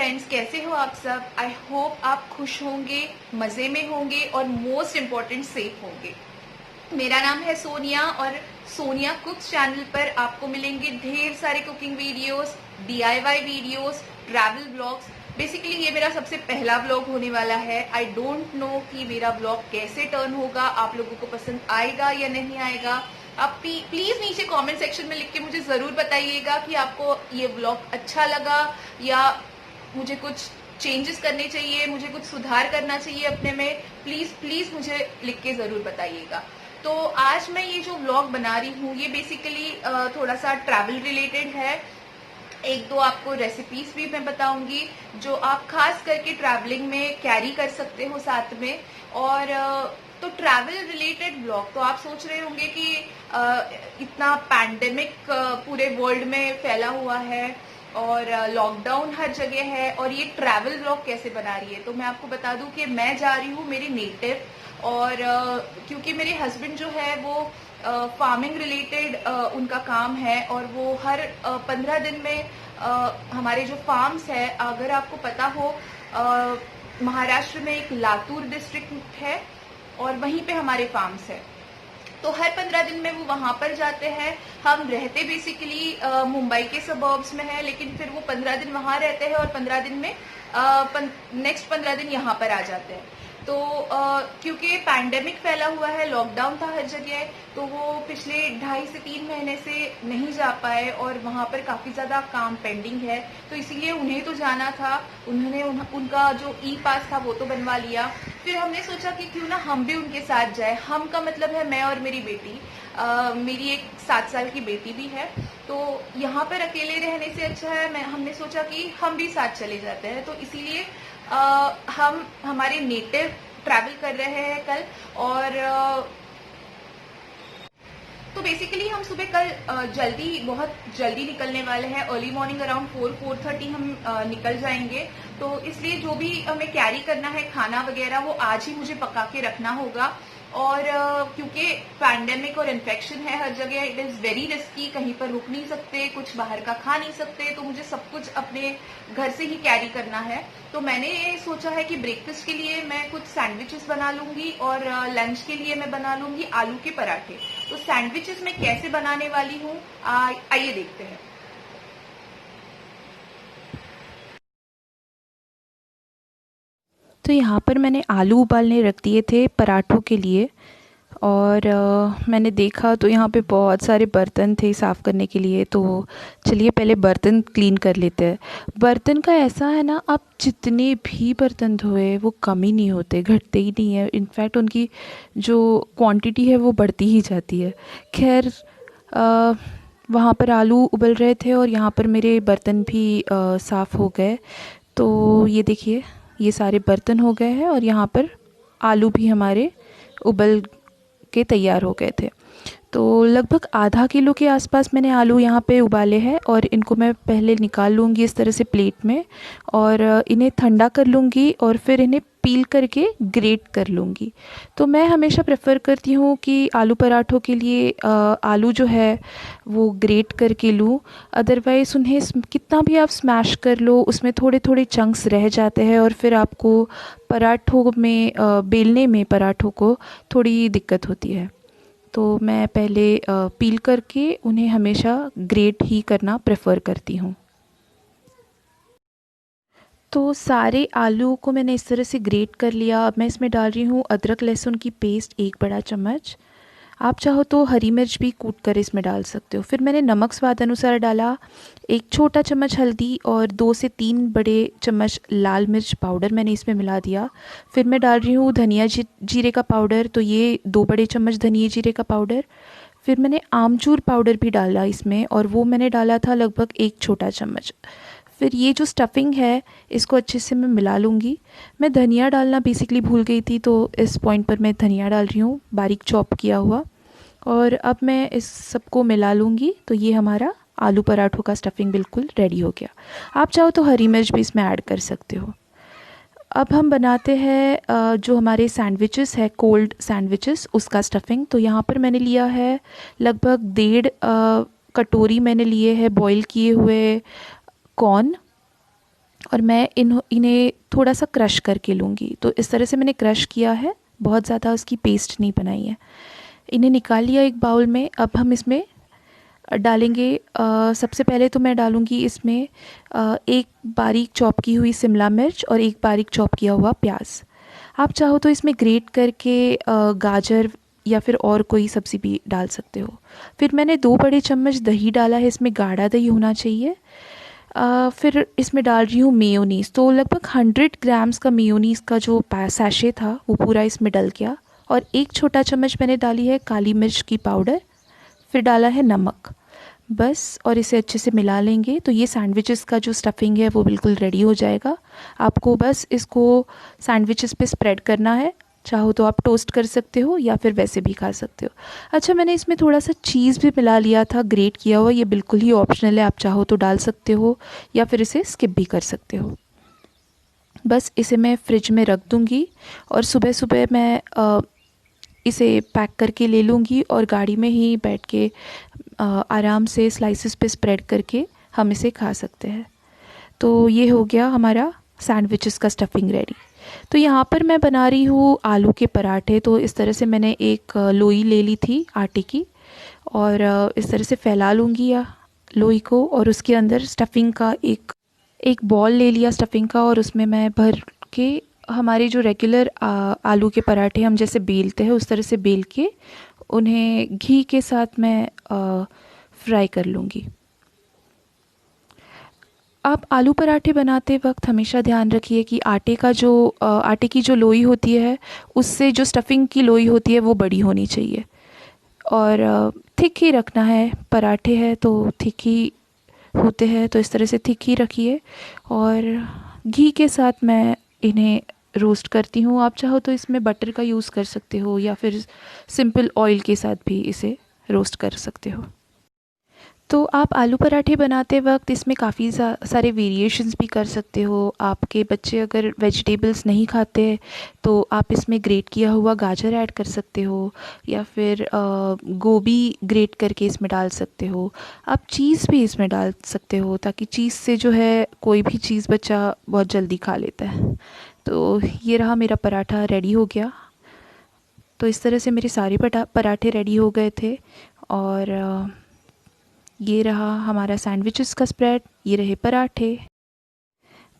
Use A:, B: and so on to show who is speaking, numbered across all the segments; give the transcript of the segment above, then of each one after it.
A: Friends, कैसे हो आप सब। आई होप आप खुश होंगे, मज़े में होंगे और मोस्ट इम्पॉर्टेंट सेफ होंगे। मेरा नाम है सोनिया और सोनिया कुक्स चैनल पर आपको मिलेंगे ढेर सारे cooking videos, DIY videos, travel blogs. Basically ये मेरा सबसे पहला ब्लॉग होने वाला है। आई डोंट नो कि मेरा ब्लॉग कैसे टर्न होगा, आप लोगों को पसंद आएगा या नहीं आएगा। आप प्लीज नीचे कमेंट सेक्शन में लिख के मुझे जरूर बताइएगा कि आपको ये ब्लॉग अच्छा लगा या मुझे कुछ चेंजेस करने चाहिए, मुझे कुछ सुधार करना चाहिए अपने में। प्लीज प्लीज मुझे लिख के जरूर बताइएगा। तो आज मैं ये जो व्लॉग बना रही हूँ ये बेसिकली थोड़ा सा ट्रैवल रिलेटेड है। एक दो आपको रेसिपीज भी मैं बताऊंगी जो आप खास करके ट्रैवलिंग में कैरी कर सकते हो साथ में। और तो ट्रैवल रिलेटेड ब्लॉग, तो आप सोच रहे होंगे कि इतना पैंडेमिक पूरे वर्ल्ड में फैला हुआ है और लॉकडाउन हर जगह है और ये ट्रैवल ब्लॉग कैसे बना रही है। तो मैं आपको बता दूं कि मैं जा रही हूँ मेरी नेटिव, और क्योंकि मेरे हस्बैंड जो है वो फार्मिंग रिलेटेड उनका काम है और वो हर 15 दिन में हमारे जो फार्म्स है, अगर आपको पता हो महाराष्ट्र में एक लातूर डिस्ट्रिक्ट है और वहीं पे हमारे फार्म्स है। तो हर 15 दिन में वो वहां पर जाते हैं। हम रहते बेसिकली मुंबई के सबर्ब्स में है, लेकिन फिर वो 15 दिन वहां रहते हैं और 15 दिन में नेक्स्ट 15 दिन यहाँ पर आ जाते हैं। तो क्योंकि पैंडेमिक फैला हुआ है, लॉकडाउन था हर जगह, तो वो पिछले 2.5 से 3 महीने से नहीं जा पाए और वहां पर काफी ज्यादा काम पेंडिंग है। तो इसीलिए उन्हें तो जाना था, उन्होंने उनका जो ई पास था वो तो बनवा लिया। फिर हमने सोचा कि क्यों ना हम भी उनके साथ जाए। हम का मतलब है मैं और मेरी बेटी। मेरी एक 7 साल की बेटी भी है। तो यहाँ पर अकेले रहने से अच्छा है, हमने सोचा कि हम भी साथ चले जाते हैं। तो इसीलिए हम हमारे नेटिव ट्रैवल कर रहे हैं कल। और तो बेसिकली हम सुबह कल बहुत जल्दी निकलने वाले हैं। अर्ली मॉर्निंग अराउंड 4-4:30 हम निकल जाएंगे। तो इसलिए जो भी हमें कैरी करना है खाना वगैरह वो आज ही मुझे पका के रखना होगा। और क्योंकि पैंडेमिक और इन्फेक्शन है हर जगह, इट इज वेरी रिस्की, कहीं पर रुक नहीं सकते, कुछ बाहर का खा नहीं सकते, तो मुझे सब कुछ अपने घर से ही कैरी करना है। तो मैंने ये सोचा है कि ब्रेकफास्ट के लिए मैं कुछ सैंडविचेस बना लूंगी और लंच के लिए मैं बना लूंगी आलू के पराठे। तो सैंडविचेस मैं कैसे बनाने वाली हूँ आइए देखते हैं।
B: तो यहाँ पर मैंने आलू उबालने रख दिए थे पराठों के लिए। और मैंने देखा तो यहाँ पे बहुत सारे बर्तन थे साफ़ करने के लिए। तो चलिए पहले बर्तन क्लीन कर लेते हैं। बर्तन का ऐसा है ना, आप जितने भी बर्तन धोए वो कम ही नहीं होते, घटते ही नहीं है। इनफैक्ट उनकी जो क्वांटिटी है वो बढ़ती ही जाती है। खैर वहाँ पर आलू उबल रहे थे और यहाँ पर मेरे बर्तन भी साफ़ हो गए। तो ये देखिए, ये सारे बर्तन हो गए हैं और यहाँ पर आलू भी हमारे उबल के तैयार हो गए थे। तो लगभग आधा किलो के आसपास मैंने आलू यहाँ पे उबाले हैं और इनको मैं पहले निकाल लूँगी इस तरह से प्लेट में, और इन्हें ठंडा कर लूँगी और फिर इन्हें पील करके ग्रेट कर लूँगी। तो मैं हमेशा प्रेफर करती हूँ कि आलू पराठों के लिए आलू जो है वो ग्रेट करके लूँ। अदरवाइज़ उन्हें कितना भी आप स्मैश कर लो, उसमें थोड़े थोड़े चंक्स रह जाते हैं और फिर आपको पराठों में बेलने में पराठों को थोड़ी दिक्कत होती है। तो मैं पहले पील करके उन्हें हमेशा ग्रेट ही करना प्रेफर करती हूँ। तो सारे आलू को मैंने इस तरह से ग्रेट कर लिया। अब मैं इसमें डाल रही हूँ अदरक लहसुन की पेस्ट 1 बड़ा चम्मच। आप चाहो तो हरी मिर्च भी कूट कर इसमें डाल सकते हो। फिर मैंने नमक स्वाद अनुसार डाला, 1 छोटा चम्मच हल्दी और 2 से 3 बड़े चम्मच लाल मिर्च पाउडर मैंने इसमें मिला दिया। फिर मैं डाल रही हूँ धनिया जीरे का पाउडर, तो ये 2 बड़े चम्मच धनिया जीरे का पाउडर। फिर मैंने आमचूर पाउडर भी डाला इसमें और वो मैंने डाला था लगभग 1 छोटा चम्मच। फिर ये जो स्टफिंग है इसको अच्छे से मैं मिला लूँगी। मैं धनिया डालना बेसिकली भूल गई थी, तो इस पॉइंट पर मैं धनिया डाल रही हूँ बारीक चॉप किया हुआ। और अब मैं इस सबको मिला लूँगी। तो ये हमारा आलू पराठों का स्टफिंग बिल्कुल रेडी हो गया। आप चाहो तो हरी मिर्च भी इसमें ऐड कर सकते हो। अब हम बनाते हैं जो हमारे सैंडविचेस है, कोल्ड सैंडविचेस, उसका स्टफिंग। तो यहाँ पर मैंने लिया है लगभग 1.5 कटोरी मैंने लिए हैं बॉईल किए हुए कॉर्न। और मैं इन्हें थोड़ा सा क्रश करके लूँगी। तो इस तरह से मैंने क्रश किया है, बहुत ज़्यादा उसकी पेस्ट नहीं बनाई है। इन्हें निकाल लिया एक बाउल में। अब हम इसमें डालेंगे, सबसे पहले तो मैं डालूँगी इसमें एक बारीक चॉप की हुई शिमला मिर्च और एक बारीक चॉप किया हुआ प्याज। आप चाहो तो इसमें ग्रेट करके गाजर या फिर और कोई सब्ज़ी भी डाल सकते हो। फिर मैंने 2 बड़े चम्मच दही डाला है, इसमें गाढ़ा दही होना चाहिए। फिर इसमें डाल रही हूँ मेयोनीज़। तो लगभग 100 ग्राम्स का मेयोनीज़ का जो सैशे था वो पूरा इसमें डल गया। और 1 छोटा चम्मच मैंने डाली है काली मिर्च की पाउडर। फिर डाला है नमक, बस। और इसे अच्छे से मिला लेंगे तो ये सैंडविचेस का जो स्टफिंग है वो बिल्कुल रेडी हो जाएगा। आपको बस इसको सैंडविचेस पे स्प्रेड करना है। चाहो तो आप टोस्ट कर सकते हो या फिर वैसे भी खा सकते हो। अच्छा, मैंने इसमें थोड़ा सा चीज़ भी मिला लिया था, ग्रेट किया हुआ। ये बिल्कुल ही ऑप्शनल है, आप चाहो तो डाल सकते हो या फिर इसे स्किप भी कर सकते हो। बस इसे मैं फ्रिज में रख दूँगी और सुबह सुबह मैं इसे पैक करके ले लूँगी और गाड़ी में ही बैठ के आराम से स्लाइसेस पे स्प्रेड करके हम इसे खा सकते हैं। तो ये हो गया हमारा सैंडविचेस का स्टफिंग रेडी। तो यहाँ पर मैं बना रही हूँ आलू के पराठे। तो इस तरह से मैंने एक लोई ले ली थी आटे की और इस तरह से फैला लूँगी या लोई को, और उसके अंदर स्टफिंग का एक बॉल ले लिया स्टफिंग का, और उसमें मैं भर के हमारे जो रेगुलर आलू के पराठे हम जैसे बेलते हैं उस तरह से बेल के उन्हें घी के साथ मैं फ्राई कर लूँगी। आप आलू पराठे बनाते वक्त हमेशा ध्यान रखिए कि आटे की जो लोई होती है उससे जो स्टफिंग की लोई होती है वो बड़ी होनी चाहिए, और थिक ही रखना है। पराठे है तो थिक ही होते हैं, तो इस तरह से थिक ही रखिए। और घी के साथ मैं इन्हें रोस्ट करती हूँ। आप चाहो तो इसमें बटर का यूज़ कर सकते हो या फिर सिंपल ऑयल के साथ भी इसे रोस्ट कर सकते हो। तो आप आलू पराठे बनाते वक्त इसमें काफ़ी सारे वेरिएशंस भी कर सकते हो। आपके बच्चे अगर वेजिटेबल्स नहीं खाते तो आप इसमें ग्रेट किया हुआ गाजर ऐड कर सकते हो या फिर गोभी ग्रेट करके इसमें डाल सकते हो। आप चीज़ भी इसमें डाल सकते हो ताकि चीज़ से जो है कोई भी चीज़ बच्चा बहुत जल्दी खा लेता है। तो ये रहा मेरा पराठा रेडी हो गया। तो इस तरह से मेरे सारे पराठे रेडी हो गए थे। और ये रहा हमारा सैंडविचेस का स्प्रेड, ये रहे पराठे।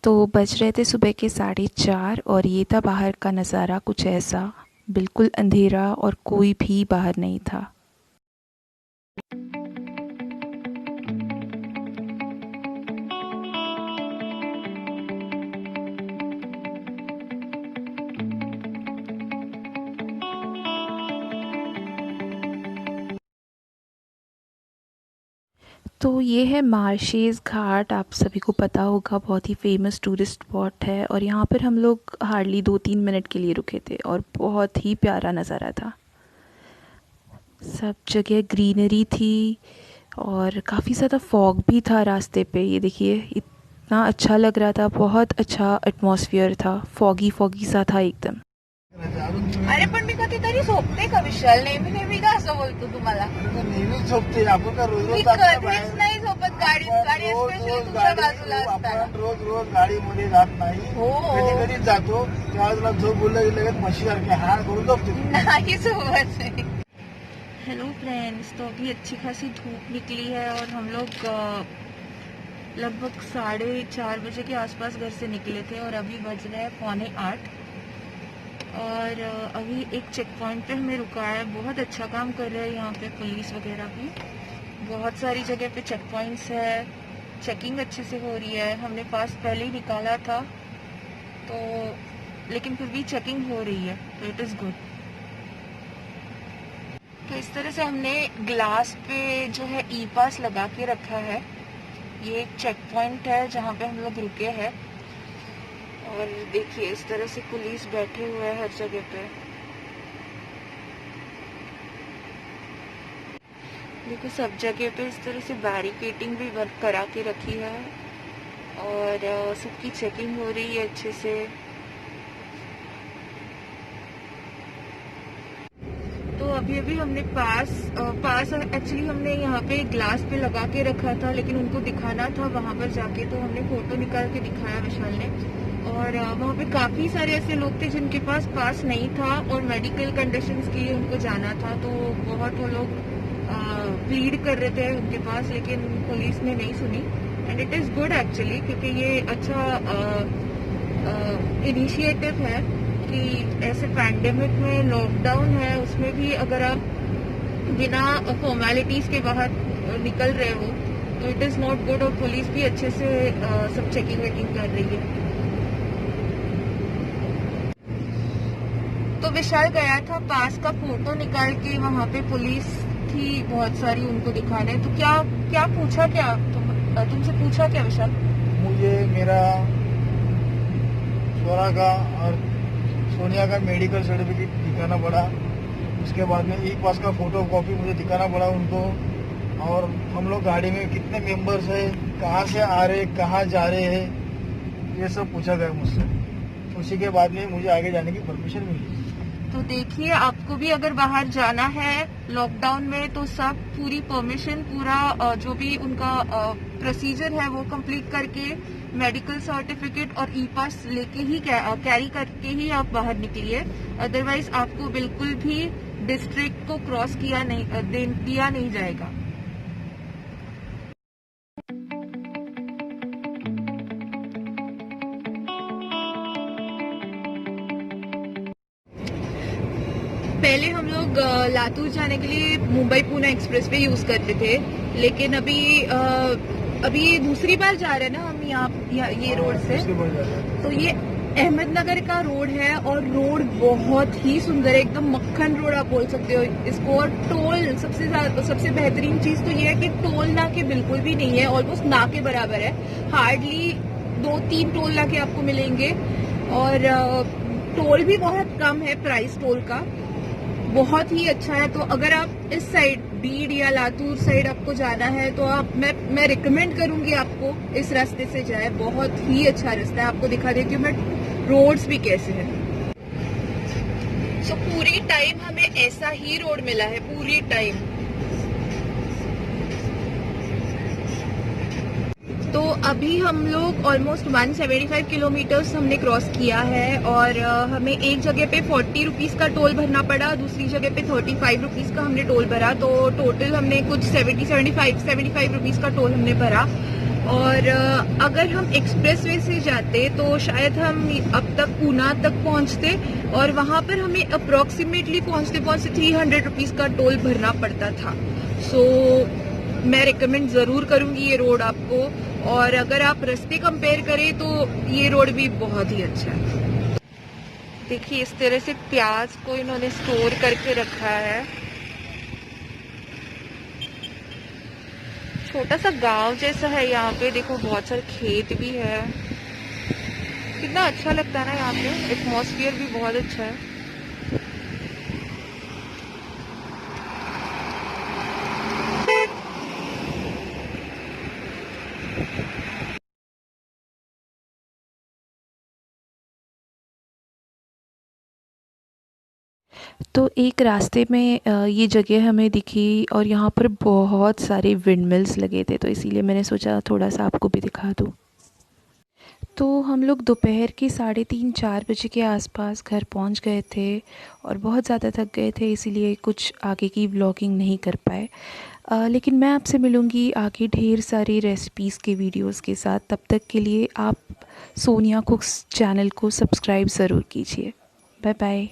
B: तो बज रहे थे सुबह के 4:30 और ये था बाहर का नज़ारा कुछ ऐसा, बिल्कुल अंधेरा और कोई भी बाहर नहीं था। तो ये है मार्शेज़ घाट, आप सभी को पता होगा, बहुत ही फेमस टूरिस्ट स्पॉट है। और यहाँ पर हम लोग हार्डली 2-3 मिनट के लिए रुके थे और बहुत ही प्यारा नज़ारा था। सब जगह ग्रीनरी थी और काफ़ी ज़्यादा फॉग भी था रास्ते पे। ये देखिए इतना अच्छा लग रहा था, बहुत अच्छा एटमॉस्फियर था, फॉगी फॉगी सा था एकदम।
A: अरे पण मी कधीतरी झोपते का विशाल? नेहमी नेहमी का असं बोलतो तुम्हाला?
C: नेहमी झोपते आपण का रोज
A: मी
C: रोज जातो
A: कधीच
C: बाहेर?
A: नाही झोपत गाडीत, गाडी
C: रोज
A: स्पेशली
C: रोज
A: तुमच्या
C: गाडी
A: बाजूला असताना.
C: आपण रोज रोज गाडीमध्ये जात नाही.
A: हो.
C: कधी कधी जातो त्यावेळेस तुला झोप बोललं की लगेच म्हशीसारखे हाड करून झोपते.
A: नहीं झोपत नाही. हेलो फ्रेंड्स, तो अभी अच्छी खासी धूप निकली है और हम लोग लगभग 4:30 बजे के आसपास घर से निकले थे और अभी बज रहे हैं 7:45 और अभी एक चेक पॉइंट पे हमें रुका है। बहुत अच्छा काम कर रहे हैं यहाँ पे पुलिस वगैरह भी। बहुत सारी जगह पे चेक पॉइंट्स है, चेकिंग अच्छे से हो रही है। हमने पास पहले ही निकाला था तो, लेकिन फिर भी चेकिंग हो रही है तो इट इज़ गुड। तो इस तरह से हमने ग्लास पे जो है ई पास लगा के रखा है। ये एक चेक पॉइंट है जहाँ पे हम लोग रुके हैं और देखिए इस तरह से पुलिस बैठे हुए हैं हर जगह पे। देखो सब जगह पे इस तरह से बैरिकेडिंग भी करा के रखी है और सबकी चेकिंग हो रही है अच्छे से। तो तो अभी अभी हमने पास एक्चुअली हमने यहाँ पे ग्लास पे लगा के रखा था, लेकिन उनको दिखाना था वहाँ पर जाके, तो हमने फोटो निकाल के दिखाया विशाल ने। और वहाँ पे काफ़ी सारे ऐसे लोग थे जिनके पास नहीं था और मेडिकल कंडीशंस के लिए उनको जाना था, तो बहुत वो लोग प्लीड कर रहे थे उनके पास, लेकिन पुलिस ने नहीं सुनी। And it is good actually, क्योंकि ये अच्छा इनिशिएटिव है कि ऐसे पैंडेमिक में, लॉकडाउन है, उसमें भी अगर आप बिना फॉर्मेलिटीज़ के बाहर निकल रहे हो तो इट इज़ नॉट गुड। और पुलिस भी अच्छे से सब चेकिंग वेकिंग कर रही है। तो विशाल गया था पास का फोटो निकाल के, वहाँ पे पुलिस थी बहुत सारी उनको दिखाने। तो क्या पूछा, क्या तुमसे पूछा क्या विशाल?
C: मुझे मेरा स्वरा का और सोनिया का मेडिकल सर्टिफिकेट दिखाना पड़ा। उसके बाद में ई पास का फोटो कॉपी मुझे दिखाना पड़ा उनको। और हम लोग गाड़ी में कितने मेंबर्स है, कहाँ से आ रहे, कहाँ जा रहे हैं, ये सब पूछा गया मुझसे। उसी के बाद में मुझे आगे जाने की परमिशन मिली।
A: तो देखिए, आपको भी अगर बाहर जाना है लॉकडाउन में तो सब पूरी परमिशन, पूरा जो भी उनका प्रोसीजर है वो कंप्लीट करके, मेडिकल सर्टिफिकेट और ई पास लेके ही कैरी करके ही आप बाहर निकलिए। अदरवाइज आपको बिल्कुल भी डिस्ट्रिक्ट को क्रॉस दिया नहीं जाएगा। पहले हम लोग लातूर जाने के लिए Mumbai Pune express way use करते थे, लेकिन अभी दूसरी बार जा रहे हैं ना हम यहाँ ये रोड से। तो ये अहमदनगर का रोड है और रोड बहुत ही सुंदर है, एकदम मक्खन रोड आप बोल सकते हो इसको। और टोल सबसे बेहतरीन चीज तो ये है कि टोल नाके बिल्कुल भी नहीं है, ऑलमोस्ट ना के बराबर है। हार्डली 2-3 टोल नाके आपको मिलेंगे और टोल भी बहुत कम है, प्राइस टोल का बहुत ही अच्छा है। तो अगर आप इस साइड बीड या लातूर साइड आपको जाना है तो मैं रिकमेंड करूंगी आपको इस रास्ते से जाए, बहुत ही अच्छा रास्ता है। आपको दिखा देती हूँ मैं रोड्स भी कैसे हैं। सो पूरी टाइम हमें ऐसा ही रोड मिला है, पूरी टाइम। तो अभी हम लोग ऑलमोस्ट 175 किलोमीटर्स हमने क्रॉस किया है और हमें एक जगह पे 40 रुपीज़ का टोल भरना पड़ा, दूसरी जगह पे 35 रुपीज़ का हमने टोल भरा। तो टोटल हमने कुछ 75 रुपीज़ का टोल हमने भरा। और अगर हम एक्सप्रेस वे से जाते तो शायद हम अब तक ऊना तक पहुंचते और वहां पर हमें अप्रोक्सीमेटली पहुंचते 300 रुपीज़ का टोल भरना पड़ता था। सो मैं रिकमेंड ज़रूर करूंगी ये रोड आपको। और अगर आप रास्ते कंपेयर करें तो ये रोड भी बहुत ही अच्छा है। देखिए इस तरह से प्याज को इन्होंने स्टोर करके रखा है। छोटा सा गांव जैसा है यहाँ पे, देखो बहुत सारे खेत भी है, कितना अच्छा लगता है ना यहाँ पे, एटमॉस्फेयर भी बहुत अच्छा है।
B: तो एक रास्ते में ये जगह हमें दिखी और यहाँ पर बहुत सारे विंडमिल्स लगे थे, तो इसीलिए मैंने सोचा थोड़ा सा आपको भी दिखा दूँ। तो हम लोग दोपहर के 3:30-4 बजे के आसपास घर पहुँच गए थे और बहुत ज़्यादा थक गए थे, इसीलिए कुछ आगे की व्लॉगिंग नहीं कर पाए। लेकिन मैं आपसे मिलूँगी आगे ढेर सारी रेसिपीज़ के वीडियोस के साथ। तब तक के लिए आप सोनिया कुक्स चैनल को सब्सक्राइब ज़रूर कीजिए। Bye bye.